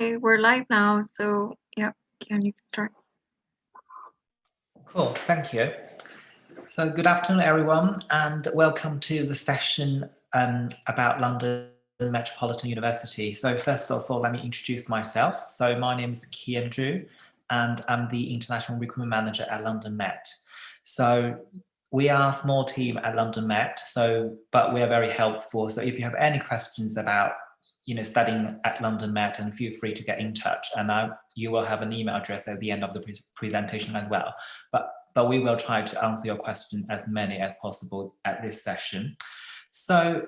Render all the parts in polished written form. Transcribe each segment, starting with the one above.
Okay, we're live now, so yeah, can you start? Cool, thank you. So good afternoon, everyone, and welcome to the session about London Metropolitan University. So first of all, let me introduce myself. So my name is Kian Zhu, and I'm the International Recruitment Manager at London Met. So we are a small team at London Met, but we are very helpful. So if you have any questions about studying at London Met, and feel free to get in touch. And you will have an email address at the end of the presentation as well. But we will try to answer your question as many as possible at this session. So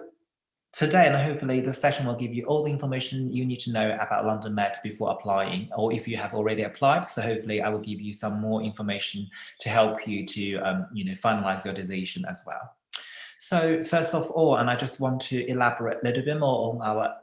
today, and hopefully the session will give you all the information you need to know about London Met before applying, or if you have already applied. So hopefully I will give you some more information to help you to finalize your decision as well. So first of all, and I just want to elaborate a little bit more on our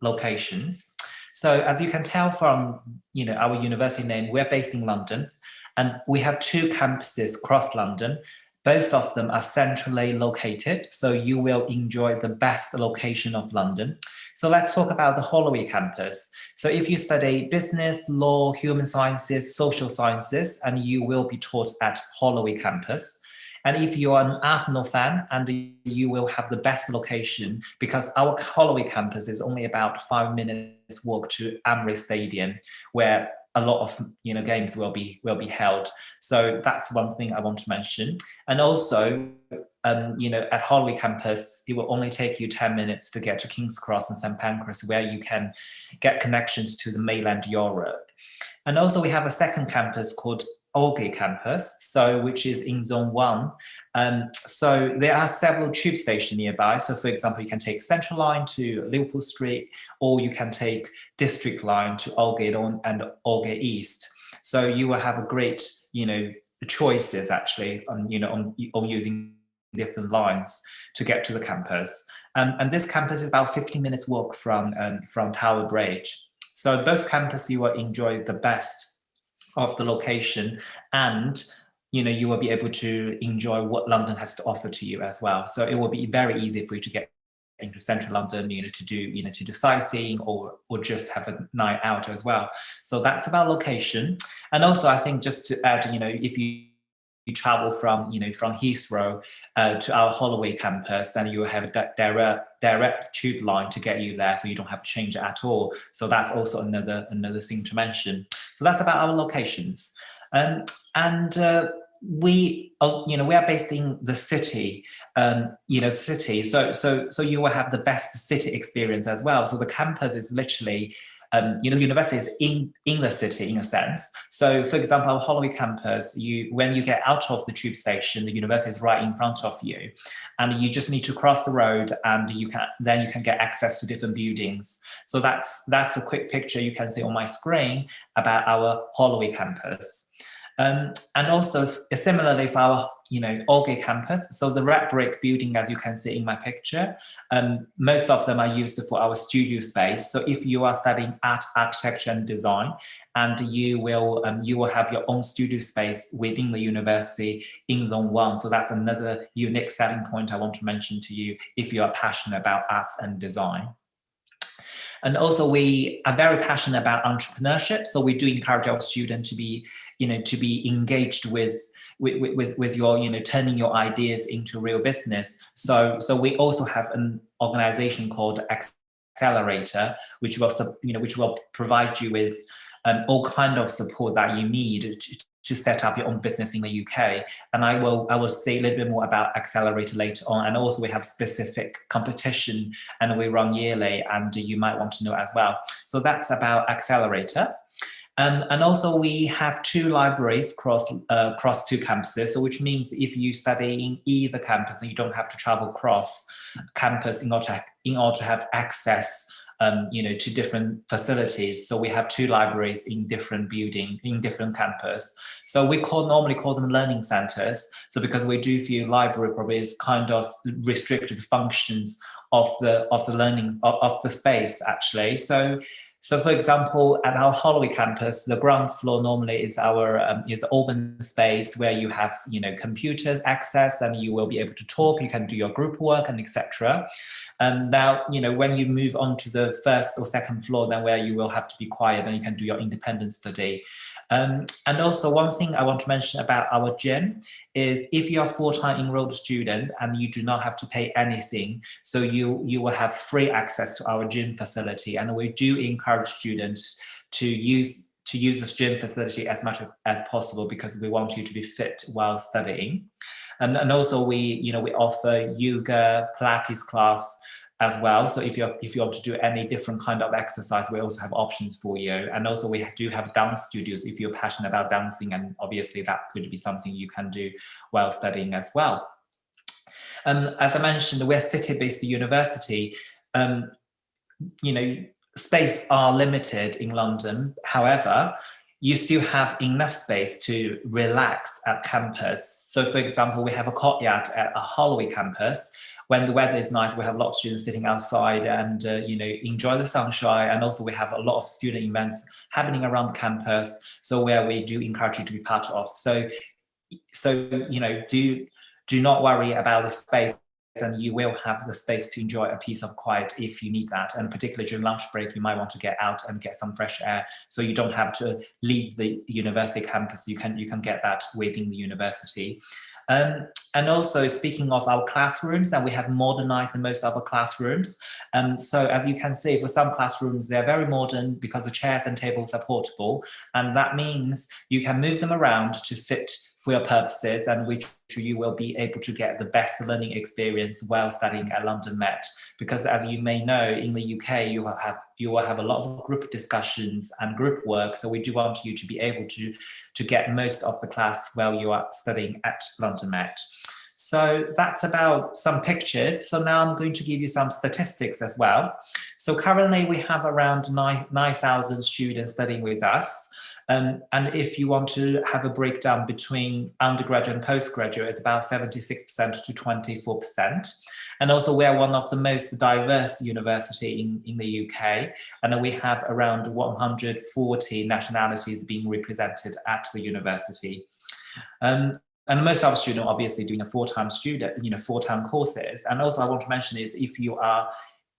locations. So as you can tell from our university name, we're based in London, and we have two campuses across London. Both of them are centrally located, so you will enjoy the best location of London. So let's talk about the Holloway campus. So if you study business, law, human sciences, social sciences, and you will be taught at Holloway campus. And if you are an Arsenal fan, and you will have the best location, because our Holloway campus is only about 5 minutes walk to Emirates Stadium, where a lot of games will be held. So that's one thing I want to mention. And also, at Holloway campus, it will only take you 10 minutes to get to King's Cross and St Pancras, where you can get connections to the mainland Europe. And also, we have a second campus called Aldgate campus, which is in Zone 1. So there are several tube stations nearby. So for example, you can take Central Line to Liverpool Street, or you can take District Line to Aldgate and Aldgate East. So you will have a great, choices actually, on using different lines to get to the campus. And this campus is about 15 minutes walk from Tower Bridge. So both campuses, you will enjoy the best of the location, and you will be able to enjoy what London has to offer to you as well. So it will be very easy for you to get into central London, to do sightseeing or just have a night out as well. So that's about location. And also, I think just to add, if you travel from Heathrow to our Holloway campus, and you will have a direct tube line to get you there, so you don't have to change it at all. So that's also another thing to mention. So that's about our locations. We are based in the city, city. So you will have the best city experience as well. So the campus is literally, the university is in the city in a sense. So for example, our Holloway campus, when you get out of the tube station, the university is right in front of you, and you just need to cross the road, and you can get access to different buildings. So that's a quick picture you can see on my screen about our Holloway campus. And also similarly for our Aldgate campus, so the red brick building, as you can see in my picture, most of them are used for our studio space. So if you are studying art, architecture and design, and you will have your own studio space within the university in Zone 1. So that's another unique selling point I want to mention to you if you are passionate about arts and design. And also, we are very passionate about entrepreneurship. So we do encourage our students to be engaged with your, turning your ideas into real business. So we also have an organization called Accelerator, which will provide you with all kind of support that you need to set up your own business in the UK. And I will say a little bit more about Accelerator later on. And also we have specific competition, and we run yearly, and you might want to know as well. So that's about Accelerator. And also we have two libraries across two campuses, so which means if you study in either campus, and you don't have to travel across campus in order to have access to different facilities. So we have two libraries in different building, in different campus. So we normally call them learning centers. So because we do feel library probably is kind of restricted functions of the learning of the space actually. So So, for example, at our Holloway campus, the ground floor normally is our is open space where you have computers access, and you will be able to talk. You can do your group work and etc. Now, when you move on to the first or second floor, then where you will have to be quiet and you can do your independent study. And also, one thing I want to mention about our gym is if you're a full-time enrolled student and you do not have to pay anything, so you will have free access to our gym facility, and we do encourage students to use the gym facility as much as possible because we want you to be fit while studying. And also we offer yoga, Pilates class as well. So if you want to do any different kind of exercise, we also have options for you. And also we do have dance studios if you're passionate about dancing, and obviously that could be something you can do while studying as well. As I mentioned, we're city-based university. Space are limited in London. However, you still have enough space to relax at campus. So for example, we have a courtyard at a Holloway campus. When the weather is nice, we have a lot of students sitting outside and enjoy the sunshine. And also we have a lot of student events happening around the campus, so where we do encourage you to be part of. So do not worry about the space, and you will have the space to enjoy a piece of quiet if you need that. And particularly during lunch break, you might want to get out and get some fresh air, so you don't have to leave the university campus. You can get that within the university. And also, speaking of our classrooms, and we have modernized most of our classrooms. So as you can see, for some classrooms, they're very modern because the chairs and tables are portable. And that means you can move them around to fit for your purposes, and which you will be able to get the best learning experience while studying at London Met. Because as you may know, in the UK, you will have a lot of group discussions and group work. So we do want you to be able to get most of the class while you are studying at London Met. So that's about some pictures. So now I'm going to give you some statistics as well. So currently we have around 9,000 students studying with us. And if you want to have a breakdown between undergraduate and postgraduate, it's about 76% to 24%. And also we are one of the most diverse university in the UK. And we have around 140 nationalities being represented at the university. And most of our students obviously doing a full-time courses. And also I want to mention is if you are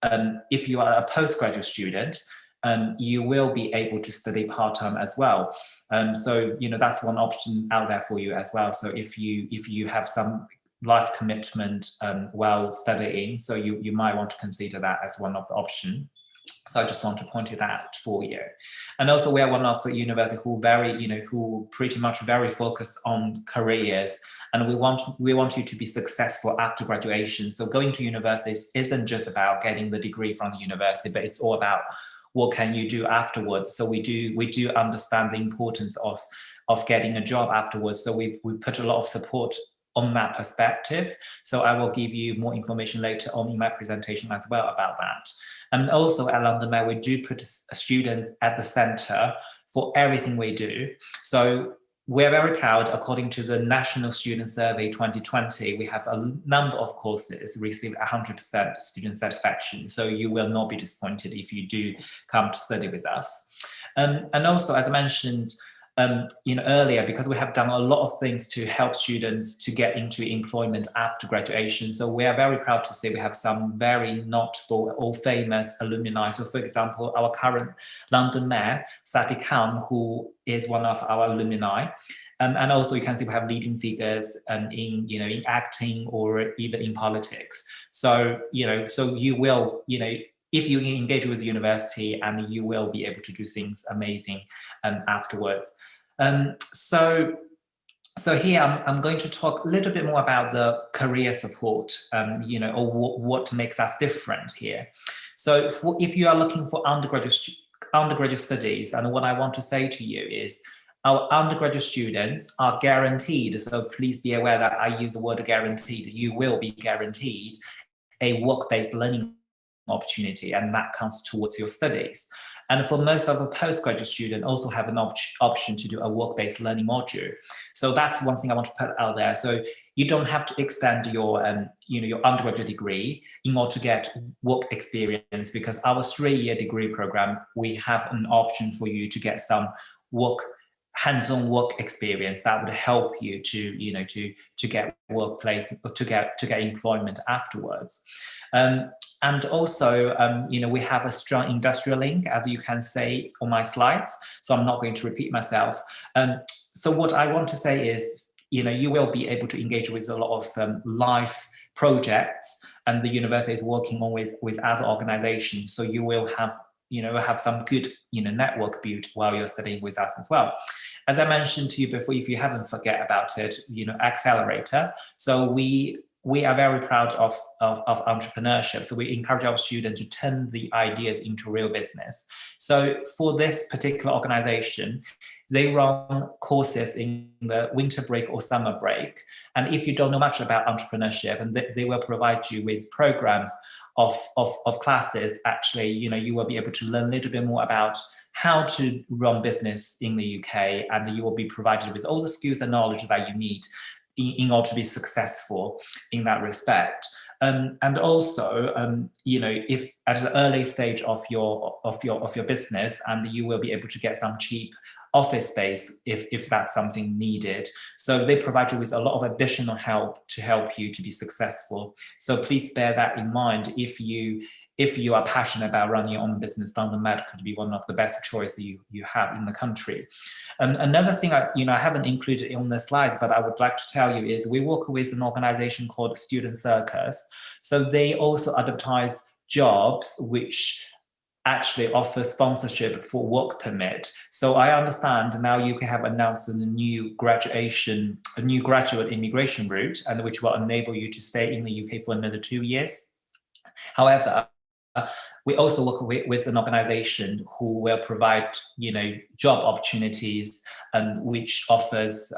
a postgraduate student, you will be able to study part-time as well. So that's one option out there for you as well. So if you have some life commitment while studying, so you might want to consider that as one of the options. So I just want to point it out for you. And also we are one of the universities who pretty much very focused on careers, and we want you to be successful after graduation. So going to university isn't just about getting the degree from the university, but it's all about what can you do afterwards. So we do understand the importance of getting a job afterwards. So we put a lot of support on that perspective. So I will give you more information later on in my presentation as well about that. And also at London Met, we do put students at the center for everything we do. So we're very proud, according to the National Student Survey 2020, we have a number of courses received 100% student satisfaction. So you will not be disappointed if you do come to study with us. And also, as I mentioned earlier, because we have done a lot of things to help students to get into employment after graduation. So we are very proud to say we have some very notable or famous alumni. So for example, our current London Mayor, Sati Khan, who is one of our alumni. And also you can see we have leading figures in acting or even in politics. So, so you will, if you engage with the university, and you will be able to do things amazing afterwards. So here I'm going to talk a little bit more about the career support, or what makes us different here. So if you are looking for undergraduate studies, and what I want to say to you is our undergraduate students are guaranteed, so please be aware that I use the word guaranteed, you will be guaranteed a work-based learning opportunity, and that counts towards your studies. And for most of the postgraduate students, also have an option to do a work-based learning module. So that's one thing I want to put out there. So you don't have to extend your, your undergraduate degree in order to get work experience, because our 3-year degree program, we have an option for you to get some hands-on work experience that would help you to get workplace, to get employment afterwards. And also, we have a strong industrial link, as you can see on my slides, so I'm not going to repeat myself. So what I want to say is, you will be able to engage with a lot of live projects, and the university is working on with other organizations. So you will have some good, network built while you're studying with us as well. As I mentioned to you before, if you haven't forget about it, Accelerator. So we are very proud of entrepreneurship. So we encourage our students to turn the ideas into real business. So for this particular organization, they run courses in the winter break or summer break. And if you don't know much about entrepreneurship, and they will provide you with programs of classes, actually, you will be able to learn a little bit more about how to run business in the UK, and you will be provided with all the skills and knowledge that you need in order to be successful in that respect. And also, if at an early stage of your business, and you will be able to get some cheap office space if that's something needed. So they provide you with a lot of additional help to help you to be successful. So please bear that in mind if you are passionate about running your own business. London Med could be one of the best choices you have in the country. Another thing I haven't included on the slides, but I would like to tell you is we work with an organization called Student Circus. So they also advertise jobs which actually offer sponsorship for work permit. So I understand now you have announced a new graduate immigration route, and which will enable you to stay in the UK for another 2 years. However, we also work with an organization who will provide, job opportunities, which offers,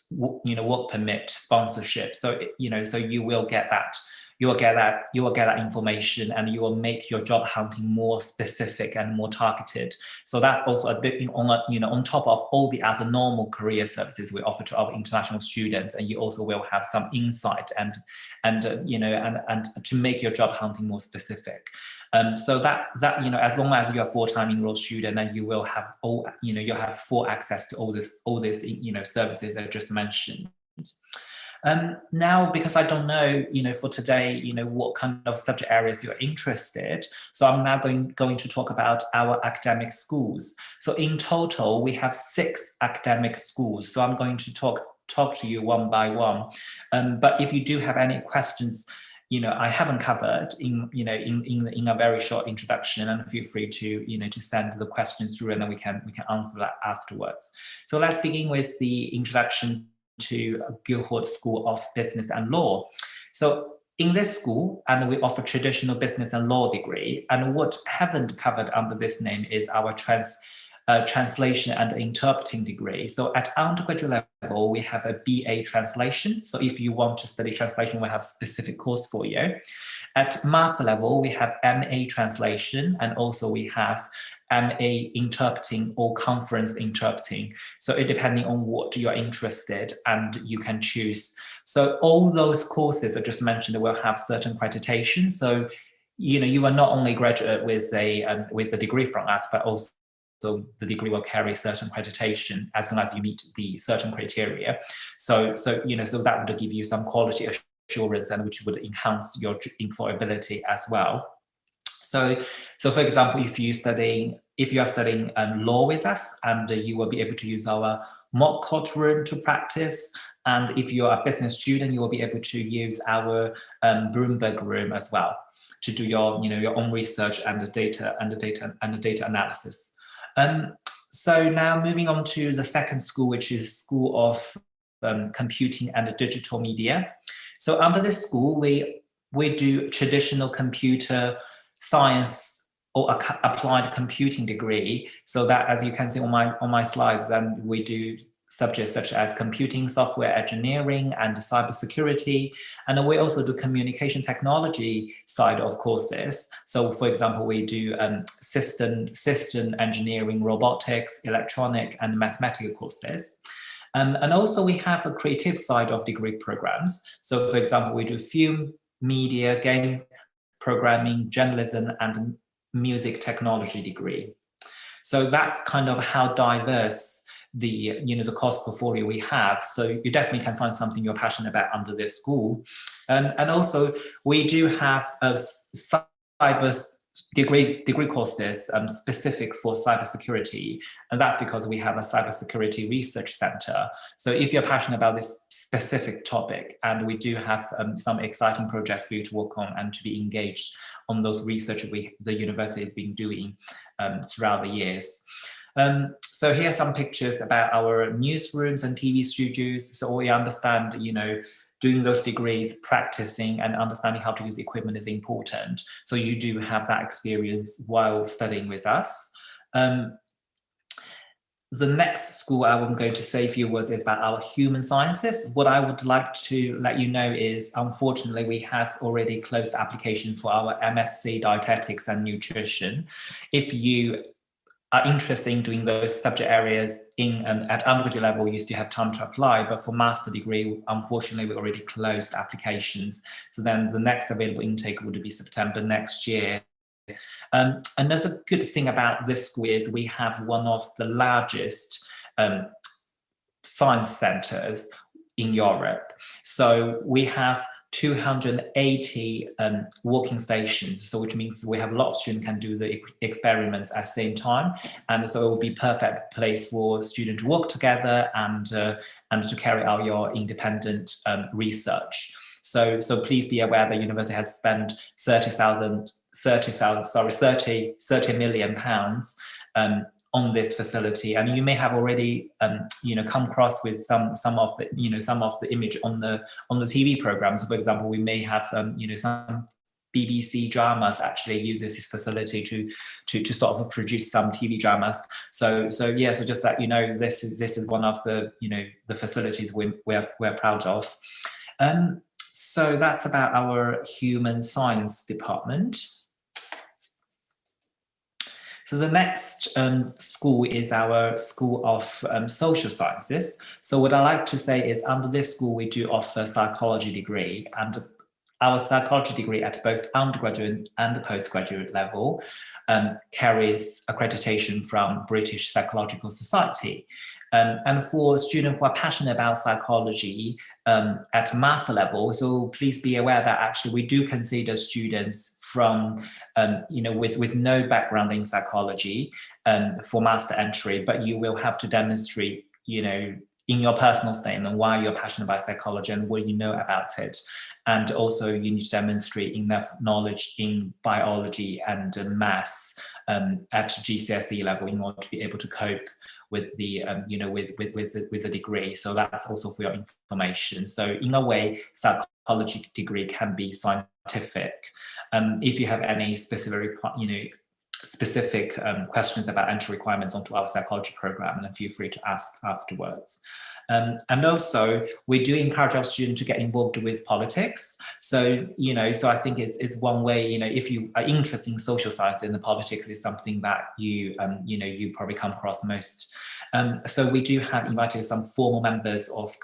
work permit sponsorship. So, so you will get that. You will get that information, and you will make your job hunting more specific and more targeted. So that's also a bit on top of all the other normal career services we offer to our international students, and you also will have some insight and to make your job hunting more specific. So that as long as you're a full-time enrolled student, then you will have you'll have full access to all this services I just mentioned. Now, because I don't know, for today, what kind of subject areas you're interested, so I'm now going to talk about our academic schools. So in total, we have 6 academic schools. So I'm going to talk to you one by one. But if you do have any questions, I haven't covered in a very short introduction, and feel free to send the questions through, and then we can answer that afterwards. So let's begin with the introduction to Guildford School of Business and Law. So in this school, and we offer traditional business and law degree, and what haven't covered under this name is our translation and interpreting degree. So at undergraduate level, we have a BA translation. So if you want to study translation, we have a specific course for you. At master level, we have MA translation, and also we have MA interpreting or conference interpreting. So it depending on what you're interested, and you can choose. So all those courses I just mentioned will have certain accreditation. So you are not only graduate with a degree from us, but also the degree will carry certain accreditation as long as you meet the certain criteria. So that would give you some quality assurance, and which would enhance your employability as well. So for example, if you are studying law with us, and you will be able to use our mock court room to practice. And if you are a business student, you will be able to use our Bloomberg room as well to do your own research and the data analysis. So now moving on to the second school, which is School of Computing and Digital Media. So under this school, we do traditional computer science or applied computing degree. So that, as you can see on my slides, then we do subjects such as computing, software engineering, and cybersecurity. And we also do communication technology side of courses. So for example, we do system engineering, robotics, electronic, and mathematical courses. And also we have a creative side of degree programs. So for example, we do film, media, game programming, journalism, and music technology degree. So that's kind of how diverse the the course portfolio we have. So you definitely can find something you're passionate about under this school. And also we do have cyber degree courses specific for cybersecurity, and that's because we have a cybersecurity research center. So if you're passionate about this specific topic, and we do have some exciting projects for you to work on and to be engaged on those research the university has been doing throughout the years. So here are some pictures about our newsrooms and TV studios. So we understand, doing those degrees, practicing and understanding how to use equipment is important. So you do have that experience while studying with us. The next school I'm going to say a few words is about our human sciences. What I would like to let you know is, unfortunately, we have already closed the application for our MSc Dietetics and Nutrition. If you are interested in doing those subject areas at undergraduate level, you still have time to apply, but for master degree, unfortunately, we already closed applications. So then the next available intake would be September next year. Another good thing about this school is we have one of the largest science centers in Europe. So we have 280 working stations, so which means we have a lot of students can do the experiments at the same time, and so it will be perfect place for students to work together and to carry out your independent research. So please be aware that university has spent 30 million pounds on this facility, and you may have already come across with some of the image on the TV programs. For example, we may have some BBC dramas actually use this facility to sort of produce some TV dramas. So just that this is one of the the facilities we're proud of. So that's about our human science department. So the next school is our School of Social Sciences. So what I like to say is, under this school, we do offer psychology degree, and our psychology degree at both undergraduate and postgraduate level carries accreditation from British Psychological Society. And for students who are passionate about psychology at master level, so please be aware that actually we do consider students from, with no background in psychology for master entry, but you will have to demonstrate, in your personal statement why you're passionate about psychology and what you know about it. And also you need to demonstrate enough knowledge in biology and maths at GCSE level in order to be able to cope with the with a degree. So that's also for your information. So in a way, psychology degree can be scientific. If you have any specific questions about entry requirements onto our psychology program, and feel free to ask afterwards. And also, we do encourage our students to get involved with politics. So, so I think it's one way, if you are interested in social science, and the politics is something that you probably come across most. So we do have invited some formal members of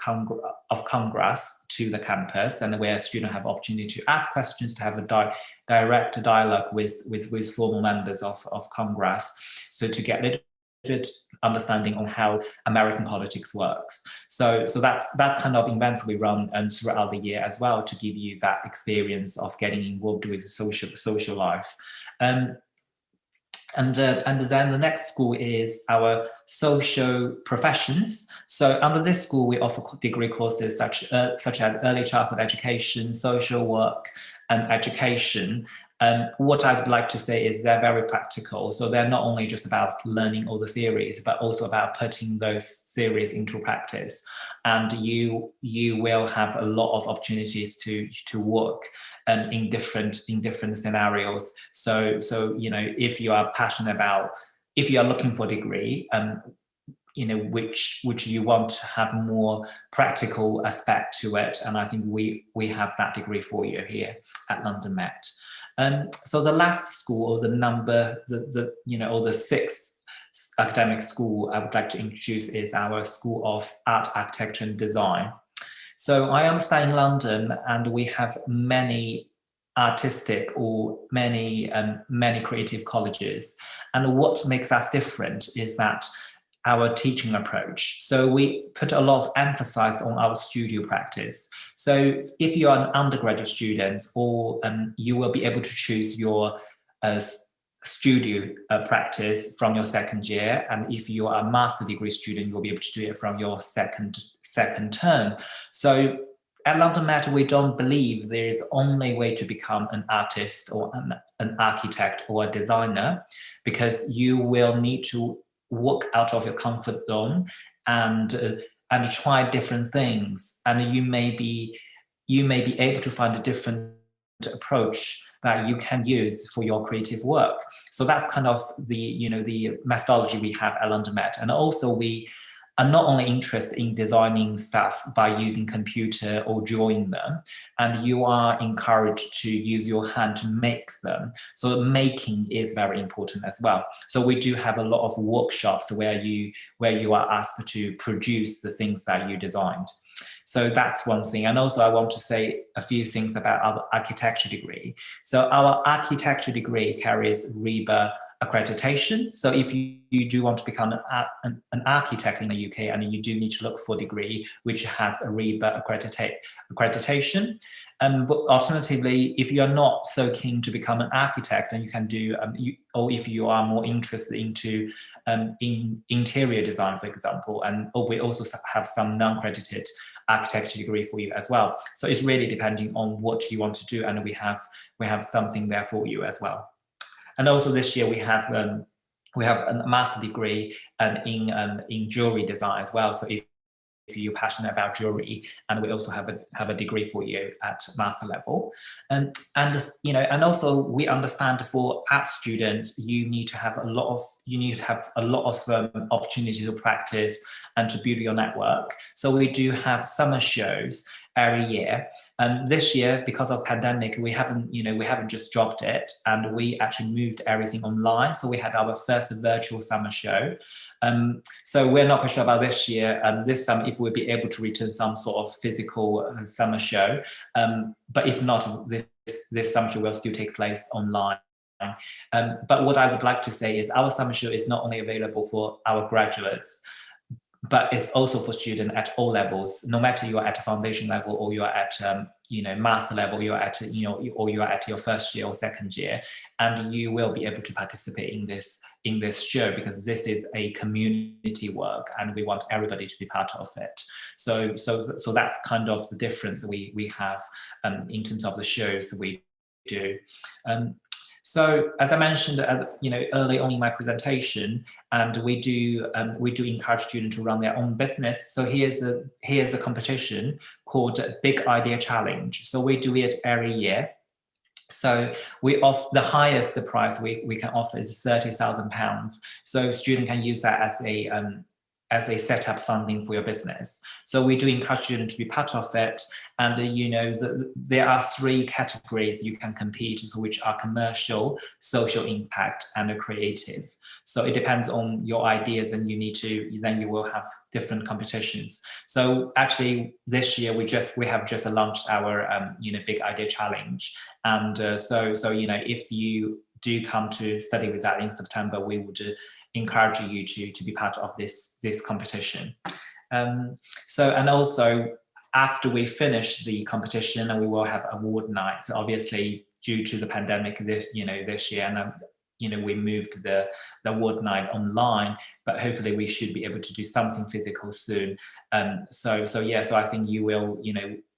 Congress to the campus, and where students have opportunity to ask questions, to have a direct dialogue with formal members of Congress, so to get a little bit understanding on how American politics works. So that's that kind of events we run throughout the year as well, to give you that experience of getting involved with social life. And then the next school is our social professions. So under this school, we offer degree courses such as early childhood education, social work, and education. What I would like to say is they're very practical. So they're not only just about learning all the theories, but also about putting those theories into practice. And you will have a lot of opportunities to work in different scenarios. So if you are passionate about, if you are looking for a degree, which you want to have more practical aspect to it. And I think we have that degree for you here at London Met. So the last school, or the sixth academic school I would like to introduce is our School of Art, Architecture and Design. So I understand in London, and we have many artistic or many creative colleges. And what makes us different is that our teaching approach. So we put a lot of emphasis on our studio practice. So if you are an undergraduate student, or you will be able to choose your studio practice from your second year, and if you are a master degree student, you'll be able to do it from your second term. So at London Met, we don't believe there is only way to become an artist or an architect or a designer, because you will need to walk out of your comfort zone and try different things, and you may be able to find a different approach that you can use for your creative work. So that's kind of the methodology we have at London Met. And also we are not only interested in designing stuff by using computer or drawing them, and you are encouraged to use your hand to make them. So making is very important as well. So we do have a lot of workshops where you are asked to produce the things that you designed. So that's one thing. And also I want to say a few things about our architecture degree. So our architecture degree carries RIBA accreditation. So if you do want to become an architect in the UK, and you do need to look for a degree which have a RIBA accreditation. But alternatively, if you are not so keen to become an architect, then you can do, or if you are more interested into in interior design, for example, and we also have some non-accredited architecture degree for you as well. So it's really depending on what you want to do, and we have something there for you as well. And also this year we have a master degree in jewelry design as well. So if you're passionate about jewelry, and we also have a degree for you at master level. And also we understand for art students, you need to have a lot of opportunity to practice and to build your network. So we do have summer shows every year. And this year, because of pandemic, we haven't just dropped it, and we actually moved everything online. So we had our first virtual summer show. So we're not quite sure about this year. This summer, if we'll be able to return some sort of physical summer show. But if not, this summer show will still take place online. But what I would like to say is our summer show is not only available for our graduates, but it's also for students at all levels. No matter you're at a foundation level, or you're at master level, you're at or you're at your first year or second year, and you will be able to participate in this show, because this is a community work, and we want everybody to be part of it. So that's kind of the difference we have in terms of the shows we do. So as I mentioned, early on in my presentation, and we do encourage students to run their own business. So here's a competition called Big Idea Challenge. So we do it every year. So we offer the highest price we can offer is £30,000. So student can use that as a setup funding for your business. So we do encourage students to be part of it. And there are three categories you can compete, which are commercial, social impact, and creative. So it depends on your ideas, and then you will have different competitions. So actually this year we have just launched our Big Idea Challenge. And so if you do come to study with that in September, we would encourage you to be part of this competition. And also after we finish the competition, and we will have award nights. Obviously, due to the pandemic this year, and we moved the award night online, but hopefully we should be able to do something physical soon. So I think you will,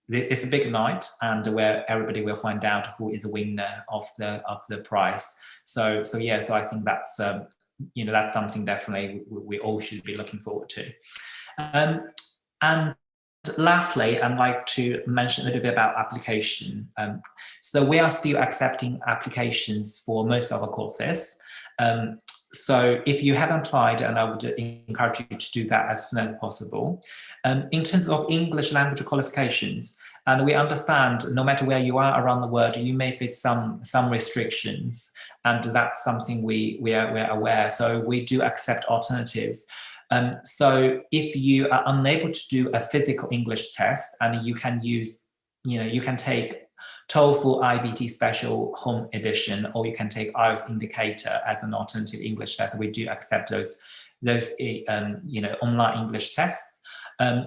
it's a big night, and where everybody will find out who is the winner of the prize. So I think that's that's something definitely we all should be looking forward to. And lastly, I'd like to mention a little bit about application. So we are still accepting applications for most of our courses. So if you haven't applied, and I would encourage you to do that as soon as possible. In terms of English language qualifications, and we understand no matter where you are around the world, you may face some restrictions, and that's something we're aware. So we do accept alternatives. So if you are unable to do a physical English test, and you can use, you can take TOEFL IBT Special Home Edition, or you can take IELTS Indicator as an alternative English test. We do accept those online English tests.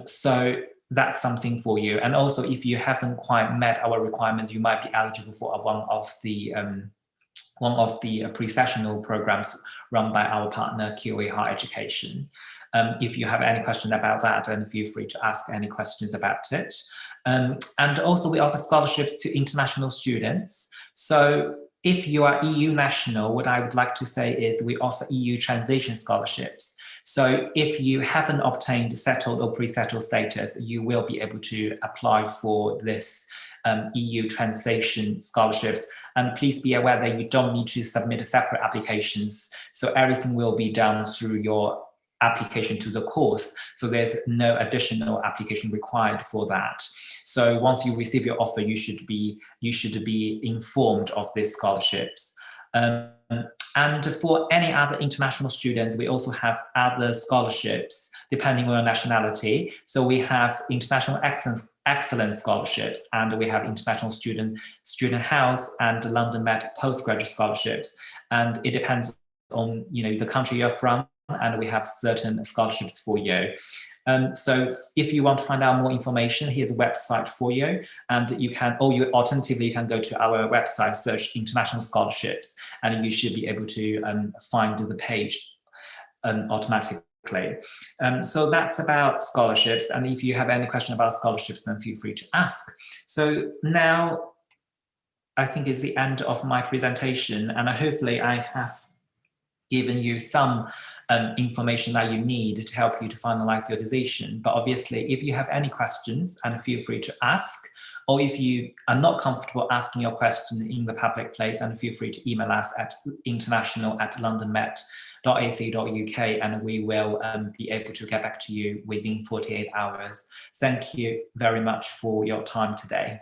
So that's something for you. And also, if you haven't quite met our requirements, you might be eligible for one of the pre-sessional programs run by our partner QA Higher Education. If you have any question about that, then feel free to ask any questions about it. And also we offer scholarships to international students. So if you are EU national, what I would like to say is we offer EU transition scholarships. So if you haven't obtained settled or pre-settled status, you will be able to apply for this EU translation scholarships. And please be aware that you don't need to submit separate applications. So everything will be done through your application to the course. So there's no additional application required for that. So once you receive your offer, you should be informed of these scholarships. And for any other international students, we also have other scholarships depending on your nationality. So we have international excellence scholarships, and we have international student house and London Met postgraduate scholarships. And it depends on the country you're from, and we have certain scholarships for you. So if you want to find out more information, here's a website for you, and you can, alternatively, you can go to our website, search international scholarships, and you should be able to find the page automatically. So that's about scholarships, and if you have any question about scholarships, then feel free to ask. So now I think it's the end of my presentation, and hopefully I have given you some information that you need to help you to finalize your decision. But obviously, if you have any questions, and feel free to ask, or if you are not comfortable asking your question in the public place, and feel free to email us at international@londonmet.ac.uk, and we will be able to get back to you within 48 hours. Thank you very much for your time today.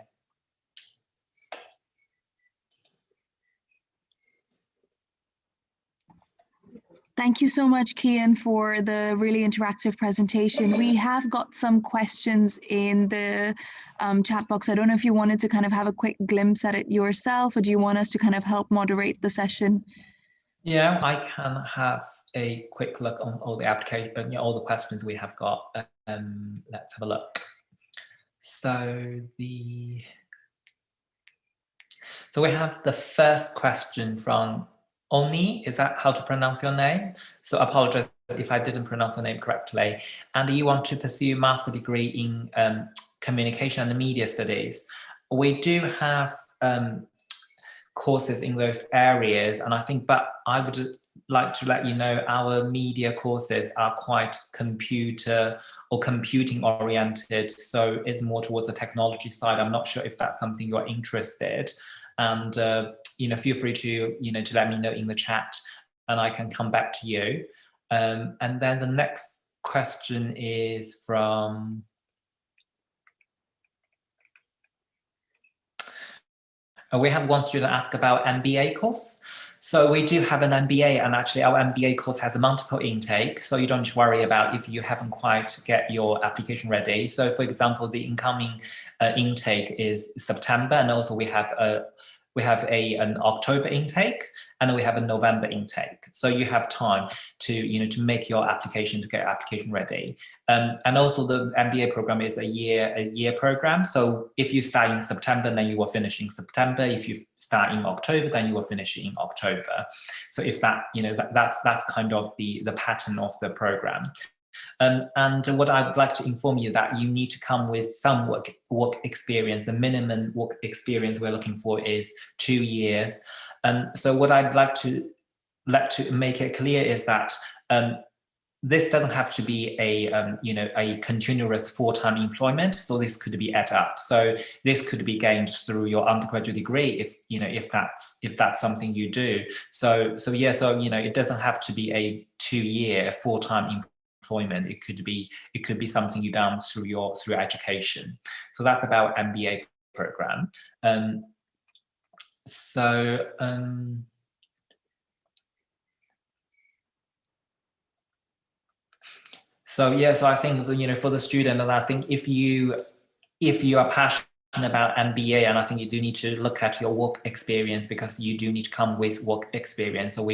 Thank you so much, Kian, for the really interactive presentation. We have got some questions in the chat box. I don't know if you wanted to kind of have a quick glimpse at it yourself, or do you want us to kind of help moderate the session? Yeah, I can have a quick look on all the application, all the questions we have got. Let's have a look. So we have the first question from Oni. Is that how to pronounce your name? So I apologize if I didn't pronounce your name correctly. And you want to pursue a master degree in communication and media studies. We do have courses in those areas, and I think, but I would like to let you know our media courses are quite computer or computing oriented, so it's more towards the technology side. I'm not sure if that's something you're interested, and feel free to to let me know in the chat, and I can come back to you. And then the next question is from we have one student ask about MBA course. So we do have an MBA, and actually our MBA course has a multiple intake. So you don't need to worry about if you haven't quite get your application ready. So for example, the incoming intake is September, and also we have an October intake, and we have a November intake. So you have time to to make your application, to get your application ready. And also the MBA program is a year program. So if you start in September, then you will finish in September. If you start in October, then you will finish in October. So if that that's kind of the pattern of the program. And what I would like to inform you that you need to come with some work experience. The minimum work experience we're looking for is 2 years. So what I'd like to make it clear is that this doesn't have to be a a continuous full-time employment. So this could be add up. So this could be gained through your undergraduate degree if that's something you do. So it doesn't have to be a 2-year full-time employment. It could be something you done through education. So that's about MBA program. So I think for the student, and I think if you are passionate about MBA, and I think you do need to look at your work experience, because you do need to come with work experience. So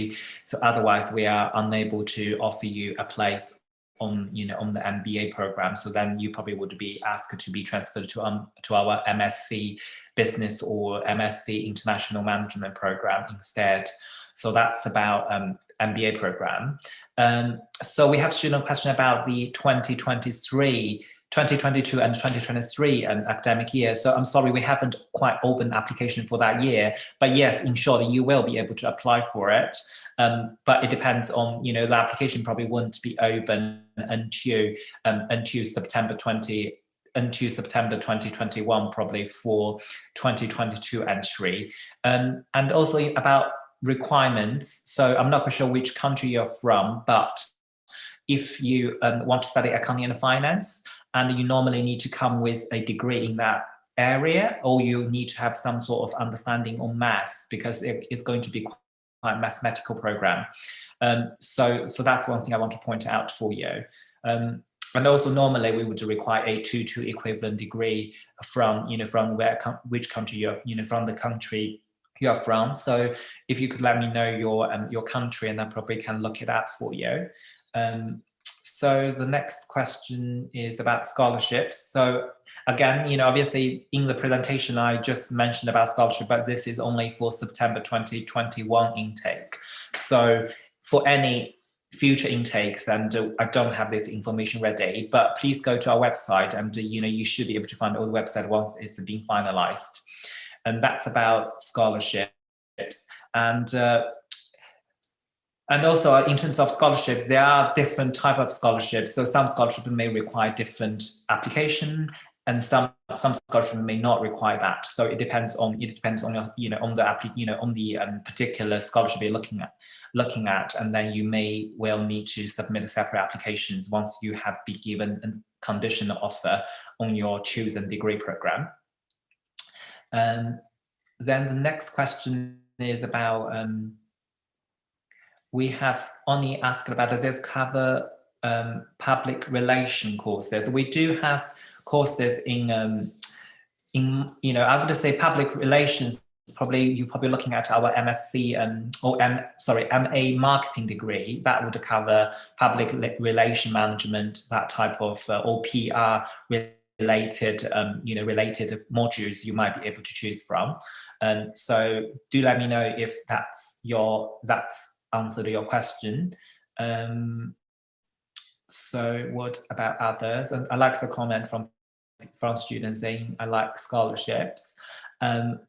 otherwise we are unable to offer you a place on the MBA program. So then you probably would be asked to be transferred to our MSc Business or MSc International Management program instead. So that's about MBA program. So we have student question about the 2022 and 2023 academic year. So I'm sorry, we haven't quite opened application for that year, but yes, in short, you will be able to apply for it. But it depends on, the application probably won't be open until September 2021, probably for 2022 entry. And also about requirements. So I'm not quite sure which country you're from, but if you want to study accounting and finance, and you normally need to come with a degree in that area, or you need to have some sort of understanding on maths, because it's going to be quite a mathematical program. So that's one thing I want to point out for you. And also normally we would require a 2 equivalent degree from which country from the country you are from. So if you could let me know your country, and I probably can look it up for you. So the next question is about scholarships. So again, obviously in the presentation I just mentioned about scholarship, but this is only for September 2021 intake. So for any future intakes, and I don't have this information ready, but please go to our website, and you should be able to find all the website once it's been finalized. And that's about scholarships. And also in terms of scholarships, there are different type of scholarships. So some scholarships may require different application, and some scholarships may not require that. So it depends on your, on the particular scholarship you're looking at, and then you may well need to submit separate applications once you have been given a conditional offer on your chosen degree program. Then the next question is about, we have only asked about, does this cover public relation courses? We do have courses in I would say public relations. You're probably looking at our MSc MA marketing degree. That would cover public relation management, that type of or PR related modules you might be able to choose from. So do let me know if that's answer to your question. So what about others? And I like the comment from students saying I like scholarships. And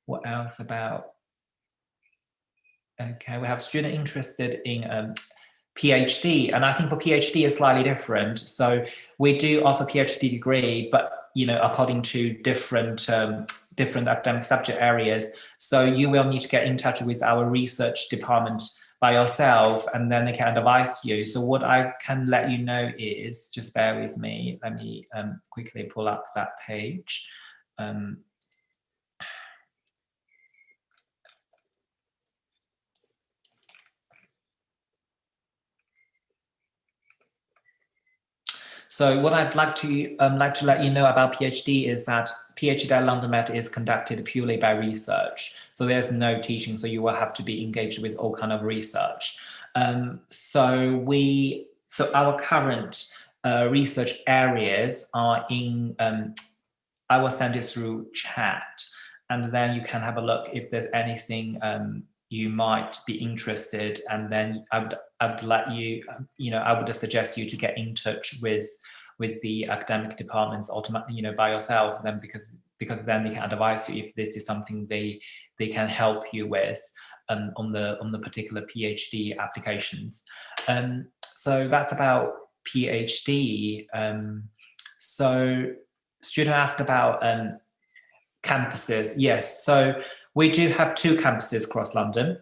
what else about? Okay, we have student interested in PhD, and I think for PhD is slightly different. So we do offer PhD degree, but according to different academic subject areas. So you will need to get in touch with our research department by yourself, and then they can advise you. So what I can let you know is, just bear with me, let me quickly pull up that page. So what I'd like to let you know about PhD is that PhD at London Met is conducted purely by research. So there's no teaching, so you will have to be engaged with all kind of research. So our current research areas are in, I will send it through chat, and then you can have a look if there's anything you might be interested, and then I would let you, I would suggest you to get in touch with the academic departments by yourself, then, because because then they can advise you if this is something they can help you with on the particular PhD applications. So that's about PhD. So student asked about campuses. Yes, so we do have 2 campuses across London.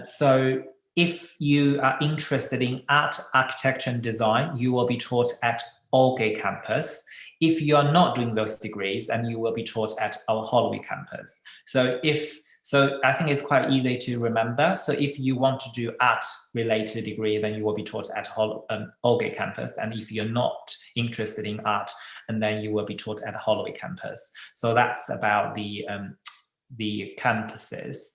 So if you are interested in art, architecture and design, you will be taught at Aldgate campus. If you are not doing those degrees, then you will be taught at our Holloway campus. So I think it's quite easy to remember. So if you want to do art-related degree, then you will be taught at Aldgate campus. And if you're not interested in art, and then you will be taught at Holloway campus. So that's about the campuses.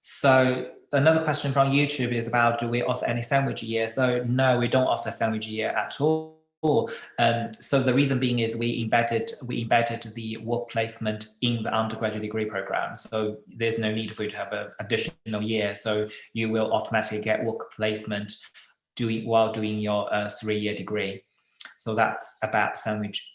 So another question from YouTube is about, do we offer any sandwich year? So no, we don't offer sandwich year at all. So the reason being is we embedded the work placement in the undergraduate degree program. So there's no need for you to have an additional year. So you will automatically get work placement while doing your 3-year degree. So that's about sandwich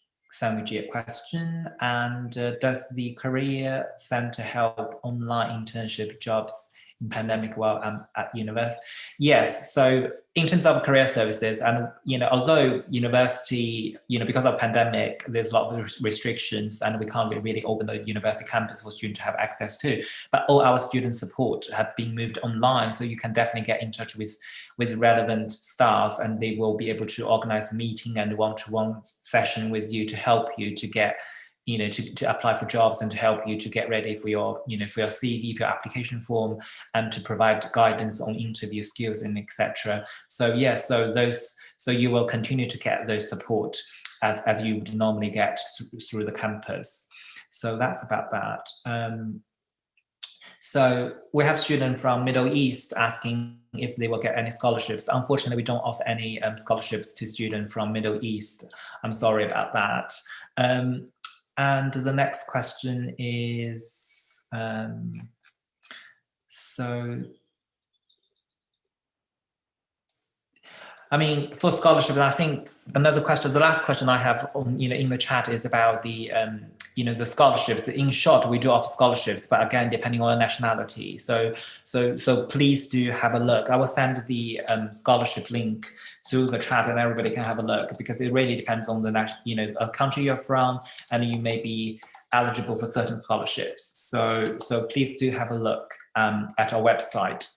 year question. And does the Career Centre help online internship jobs in pandemic while I'm at university? Yes. So in terms of career services, and although university, because of pandemic, there's a lot of restrictions, and we can't really open the university campus for students to have access to. But all our student support have been moved online, so you can definitely get in touch with relevant staff, and they will be able to organize a meeting and one-to-one session with you to help you to get to apply for jobs and to help you to get ready for your for your CV, for your application form, and to provide guidance on interview skills and etc. So yes, so you will continue to get those support as you would normally get through the campus. So that's about that. So we have students from Middle East asking if they will get any scholarships. Unfortunately, we don't offer any scholarships to students from Middle East. I'm sorry about that. And the next question is, for scholarships, I think another question, the last question I have in the chat is about the the scholarships. In short, we do offer scholarships, but again, depending on nationality. So please do have a look. I will send the scholarship link through the chat, and everybody can have a look, because it really depends on the a country you're from, and you may be eligible for certain scholarships. So please do have a look at our website.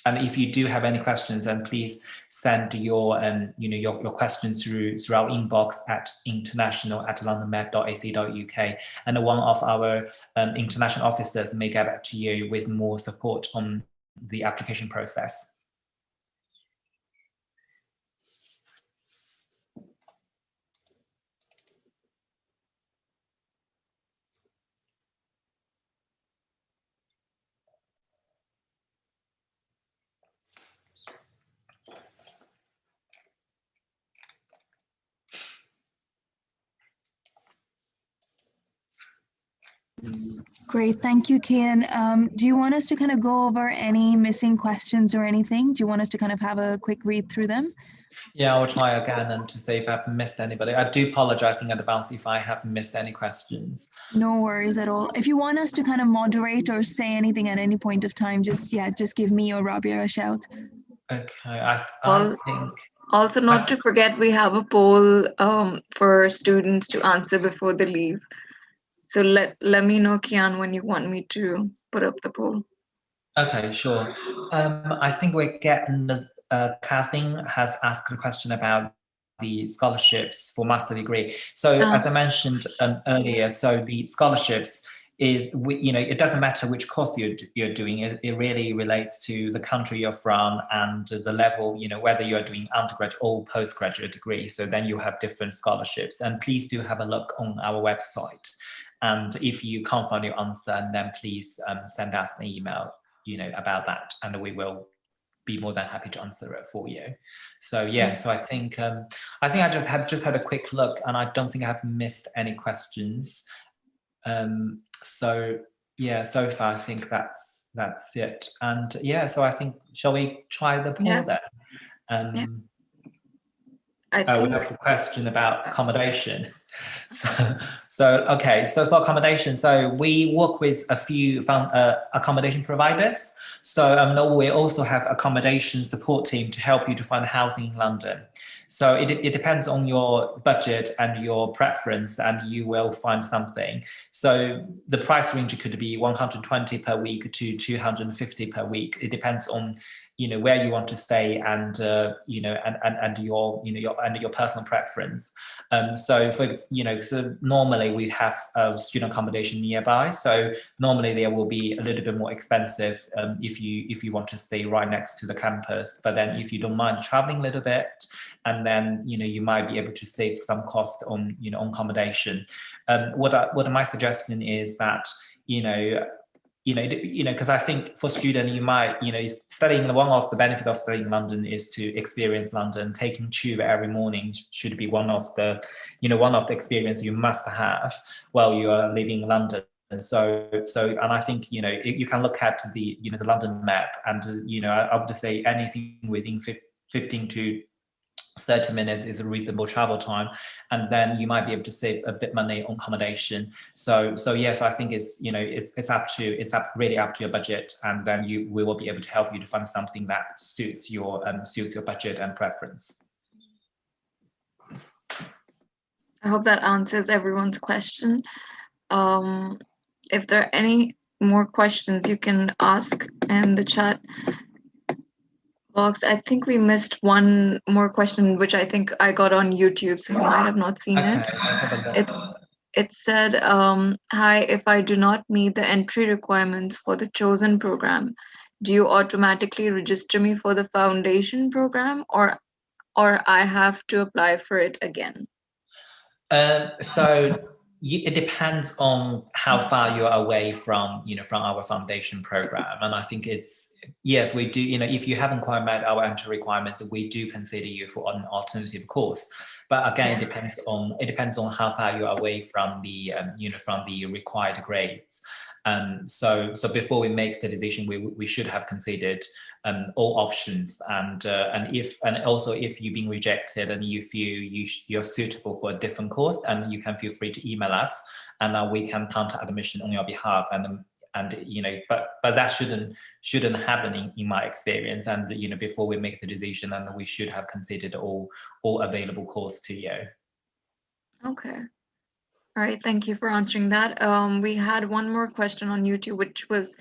And if you do have any questions, then please send your your questions through our inbox at international@londonmed.ac.uk, and one of our international officers may get back to you with more support on the application process. Great, thank you, Kian. Do you want us to kind of go over any missing questions or anything? Do you want us to kind of have a quick read through them? Yeah, I'll try again and to see if I've missed anybody. I do apologize in advance if I have missed any questions. No worries at all. If you want us to kind of moderate or say anything at any point of time, just give me or Rabia a shout. Okay, I think. Also, not to forget, we have a poll for students to answer before they leave. So let me know, Kian, when you want me to put up the poll. Okay, sure. I think we're getting Kathleen has asked a question about the scholarships for master degree. So as I mentioned earlier, so the scholarships is, it doesn't matter which course you're doing. It really relates to the country you're from and the level, whether you're doing undergraduate or postgraduate degree. So then you have different scholarships. And please do have a look on our website. And if you can't find your answer, then please send us an email, about that, and we will be more than happy to answer it for you. So yeah, so I think I just had a quick look, and I don't think I have missed any questions. So yeah, so far I think that's it. And yeah, so I think, shall we try the poll then? I We think have a question about accommodation. Okay. So for accommodation, so we work with a few accommodation providers. So we also have accommodation support team to help you to find housing in London. So it depends on your budget and your preference, and you will find something. So the price range could be 120 per week to 250 per week. It depends on where you want to stay and and your personal preference. So normally we have student accommodation nearby. So normally there will be a little bit more expensive if you want to stay right next to the campus. But then if you don't mind traveling a little bit, and then you might be able to save some cost on on accommodation. What my suggestion is that because I think for student, you might, studying, one of the benefits of studying in London is to experience London. Taking tube every morning should be one of the experience you must have while you are living in London. And and I think, you can look at the London map, and, I would say anything within 15 to 30 minutes is a reasonable travel time, and then you might be able to save a bit money on accommodation. So yes, I think it's really up to your budget, and then we will be able to help you to find something that suits your budget and preference. I hope that answers everyone's question. If there are any more questions, you can ask in the chat box. I think we missed one more question, which I think I got on YouTube, so you might have not seen it. Let's have a look. It said, hi, if I do not meet the entry requirements for the chosen program, do you automatically register me for the foundation program, or I have to apply for it again? It depends on how far you are away from our foundation program, and I think yes, we do. If you haven't quite met our entry requirements, we do consider you for an alternative course. But again, it depends on how far you are away from the from the required grades. So before we make the decision, we should have considered all options, and also if you've been rejected and you feel you're suitable for a different course, and you can feel free to email us, and we can contact admission on your behalf. But that shouldn't happen in my experience. And before we make the decision, and we should have considered all available courses to you. Okay. All right, thank you for answering that. We had one more question on YouTube, which was,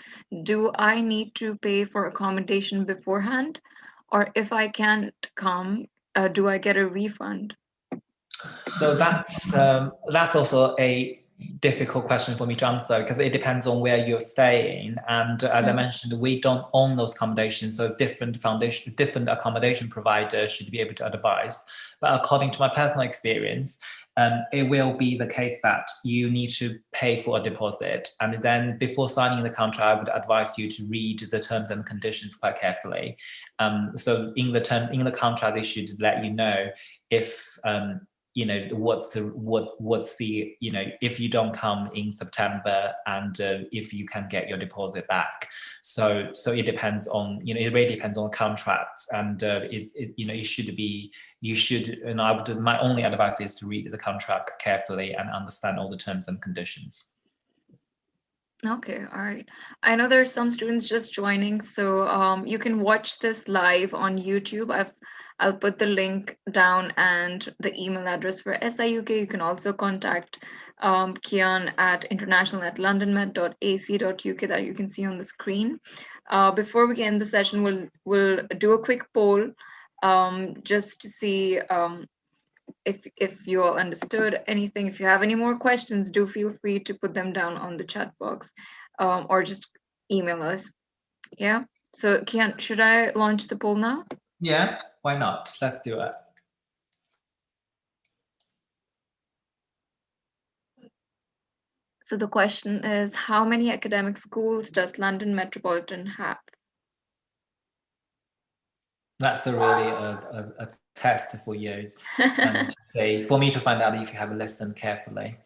do I need to pay for accommodation beforehand? Or if I can't come, do I get a refund? So that's also a difficult question for me to answer, because it depends on where you're staying. And as I mentioned, we don't own those accommodations, so different accommodation providers should be able to advise. But according to my personal experience, it will be the case that you need to pay for a deposit, and then before signing the contract, I would advise you to read the terms and conditions quite carefully. So in the contract, they should let you know if what's the if you don't come in September, and if you can get your deposit back. So it depends on it really depends on contracts, and my only advice is to read the contract carefully and understand all the terms and conditions. Okay, all right. I know there's some students just joining, so you can watch this live on YouTube. I'll put the link down and the email address for SIUK. You can also contact Kian at international@londonmet.ac.uk that you can see on the screen. Before we end the session, we'll do a quick poll just to see if you all understood anything. If you have any more questions, do feel free to put them down on the chat box, or just email us. Yeah. So Kian, should I launch the poll now? Yeah, why not? Let's do it. So the question is, how many academic schools does London Metropolitan have? That's really a test for you, and for me to find out if you have listened carefully.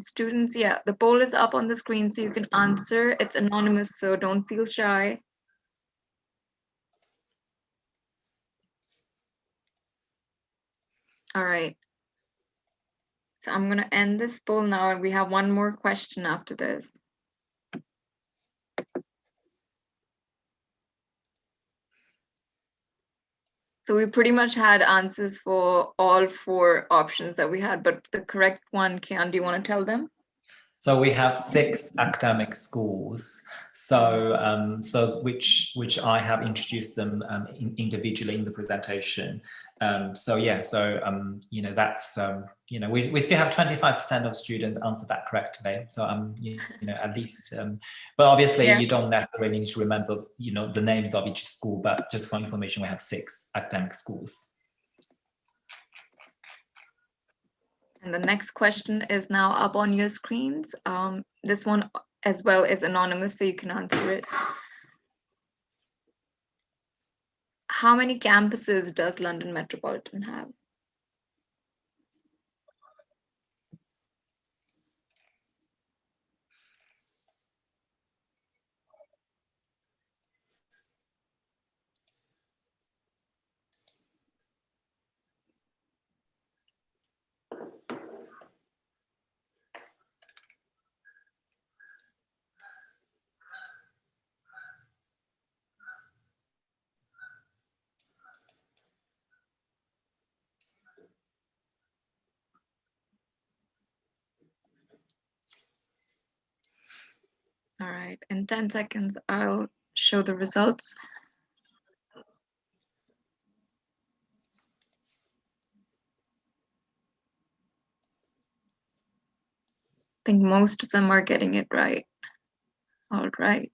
Students, yeah, the poll is up on the screen so you can answer. It's anonymous, so don't feel shy. All right. So I'm going to end this poll now, and we have one more question after this. So we pretty much had answers for all 4 options that we had, but the correct one, Kian, do you want to tell them? So we have 6 academic schools. So which I have introduced them individually in the presentation. So that's we still have 25% of students answer that correctly. So at least, but obviously Yeah. you don't necessarily need to remember the names of each school. But just for information, we have 6 academic schools. And the next question is now up on your screens. This one as well is anonymous, so you can answer it. How many campuses does London Metropolitan have? All right, in 10 seconds, I'll show the results. I think most of them are getting it right. All right.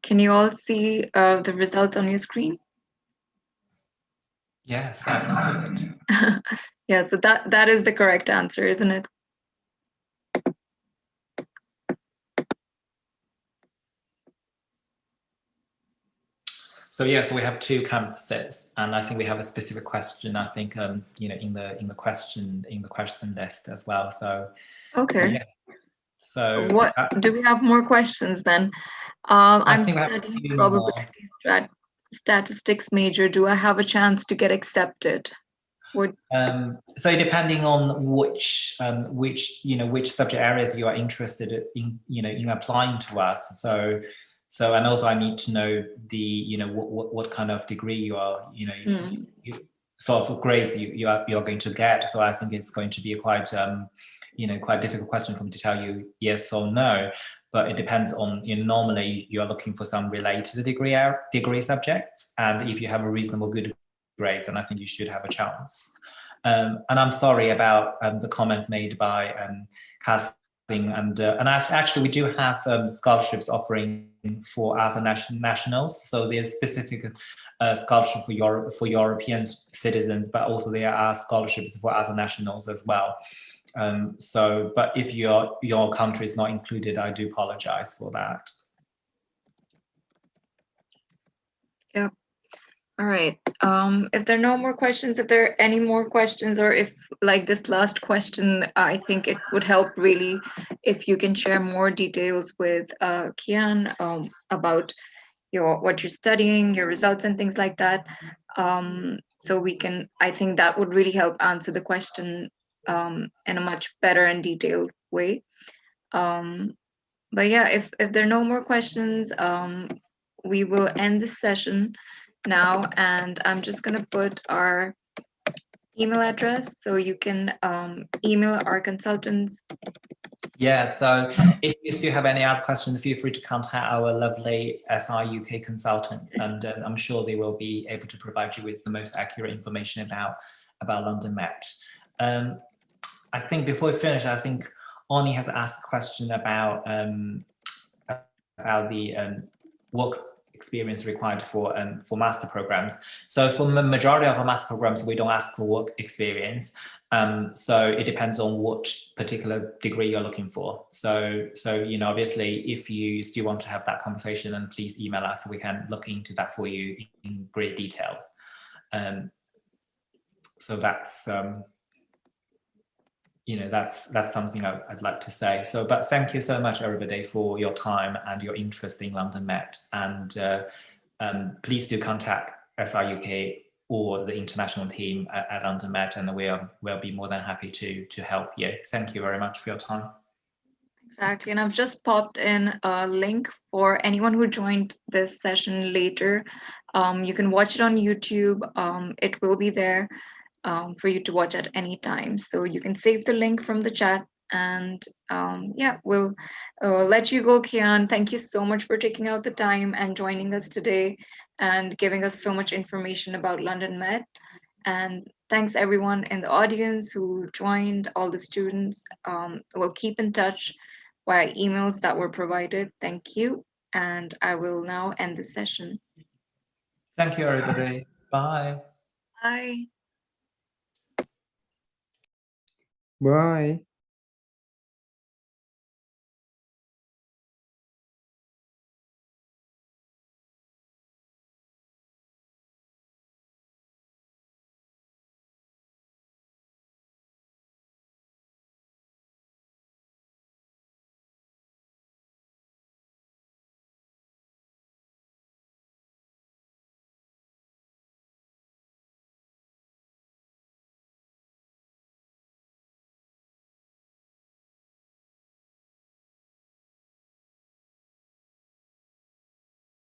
Can you all see the results on your screen? Yes, I can see it. Yeah, so that is the correct answer, isn't it? So so we have 2 campuses, and I think we have a specific question. I think in the question list as well. So Okay. So What do we have more questions then? I'm think we have a studying few more. probability statistics major. Do I have a chance to get accepted? So depending on which subject areas you are interested in applying to us. So and also I need to know the what kind of degree you are you sort of grades you're going to get. So I think it's going to be a quite quite difficult question for me to tell you yes or no. But it depends on normally you are looking for some related degree subjects, and if you have a reasonable good grades, then I think you should have a chance. And I'm sorry about the comments made by Casting, and actually we do have scholarships offering for other nationals. So there's specific scholarship for European citizens, but also there are scholarships for other nationals as well. But if your country is not included, I do apologize for that. Yeah. All right. If there are no more questions, if there are any more questions, or if like this last question, I think it would help really if you can share more details with Kian about what you're studying, your results and things like that. So we can, I think that would really help answer the question in a much better and detailed way. But yeah, if there are no more questions, we will end this session now, and I'm just going to put our email address so you can email our consultants. Yeah, so if you still have any other questions, feel free to contact our lovely SI UK consultants, and I'm sure they will be able to provide you with the most accurate information about London Met. I think before we finish, I think Oni has asked a question about the work experience required for master programs. So for the majority of our master programs, we don't ask for work experience. So it depends on what particular degree you're looking for. So obviously, if you still want to have that conversation, then please email us so we can look into that for you in great details. So that's that's something I'd like to say. So, but thank you so much, everybody, for your time and your interest in London Met. And please do contact SRUK or the international team at London Met, and we'll be more than happy to help you. Thank you very much for your time. Exactly, and I've just popped in a link for anyone who joined this session later. You can watch it on YouTube. It will be there for you to watch at any time. So you can save the link from the chat. And yeah, we'll let you go, Kian. Thank you so much for taking out the time and joining us today and giving us so much information about London Met. And thanks everyone in the audience who joined, all the students. We'll keep in touch via emails that were provided. Thank you. And I will now end the session. Thank you, everybody. Bye. Bye. Bye.